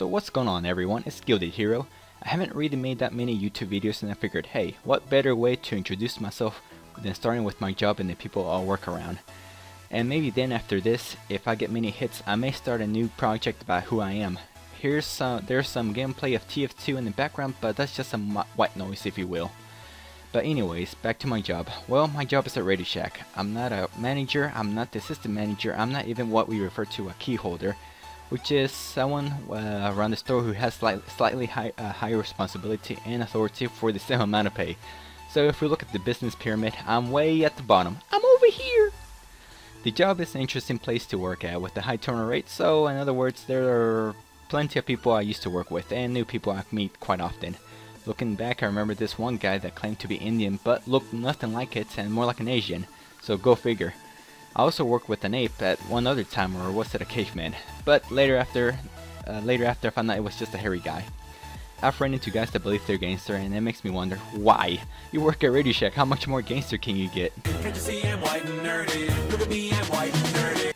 So what's going on everyone, it's Gilded Hero. I haven't really made that many YouTube videos and I figured, hey, what better way to introduce myself than starting with my job and the people I'll work around. And maybe then after this, if I get many hits, I may start a new project about who I am. There's some gameplay of TF2 in the background, but that's just some white noise if you will. But anyways, back to my job. Well, my job is at Radio Shack. I'm not a manager, I'm not the assistant manager, I'm not even what we refer to a key holder, which is someone around the store who has slightly higher responsibility and authority for the same amount of pay. So if we look at the business pyramid, I'm way at the bottom. I'm over here! The job is an interesting place to work at with a high turnover rate, so in other words, there are plenty of people I used to work with and new people I meet quite often. Looking back, I remember this one guy that claimed to be Indian but looked nothing like it and more like an Asian, so go figure. I also worked with an ape at one other time, or was it a caveman? But later after I found out it was just a hairy guy. I've run into guys that believe they're gangster and it makes me wonder, why? You work at Radio Shack, how much more gangster can you get? Can't you see I'm white and nerdy? Look at me, I'm white and nerdy.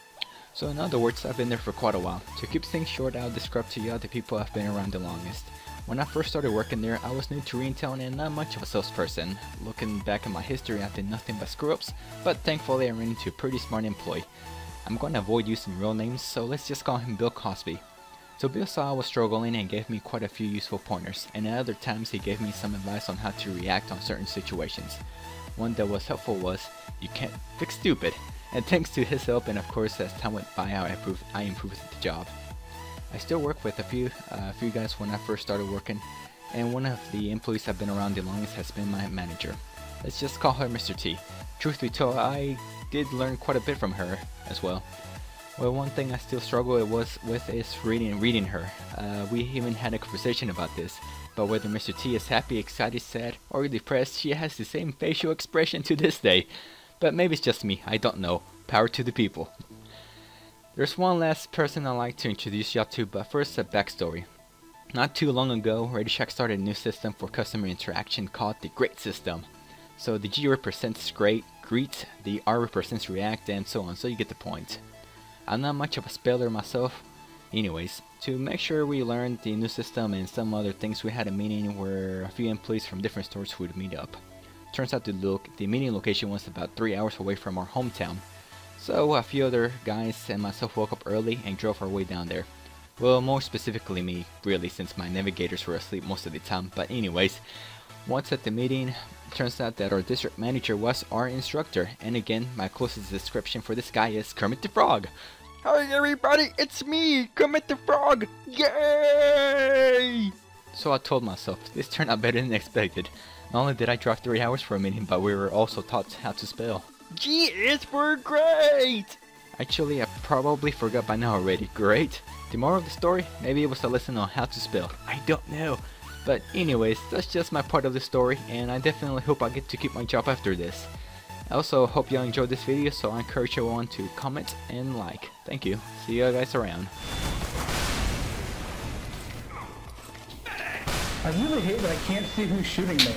So in other words, I've been there for quite a while. To keep things short, I'll describe to you the people I've been around the longest. When I first started working there, I was new to retail and not much of a salesperson. Looking back at my history, I've done nothing but screw-ups, but thankfully I ran into a pretty smart employee. I'm going to avoid using real names, so let's just call him Bill Cosby. So Bill saw I was struggling and gave me quite a few useful pointers, and at other times he gave me some advice on how to react on certain situations. One that was helpful was, you can't fix stupid, and thanks to his help and of course as time went by I improved the job. I still work with a few guys when I first started working, and one of the employees I've been around the longest has been my manager. Let's just call her Mr. T. Truth be told, I did learn quite a bit from her as well. Well, one thing I still struggle with is reading her. We even had a conversation about this, but whether Mr. T is happy, excited, sad, or depressed, she has the same facial expression to this day. But maybe it's just me, I don't know. Power to the people. There's one last person I'd like to introduce y'all to, but first a backstory. Not too long ago, Radio Shack started a new system for customer interaction called the Great System. So the G represents greet, the R represents react, and so on, so you get the point. I'm not much of a speller myself. Anyways, to make sure we learned the new system and some other things, we had a meeting where a few employees from different stores would meet up. Turns out the meeting location was about 3 hours away from our hometown. So a few other guys and myself woke up early and drove our way down there. Well, more specifically me, really, since my navigators were asleep most of the time. But anyways, once at the meeting, it turns out that our district manager was our instructor. And again, my closest description for this guy is Kermit the Frog. Hi everybody, it's me, Kermit the Frog! Yay! So I told myself, this turned out better than expected. Not only did I drive 3 hours for a meeting, but we were also taught how to spell. G is for great! Actually, I probably forgot by now already. Great? The moral of the story? Maybe it was a lesson on how to spell. I don't know. But anyways, that's just my part of the story, and I definitely hope I get to keep my job after this. I also hope y'all enjoyed this video, so I encourage everyone to comment and like. Thank you. See you guys around. I really hate that I can't see who's shooting me.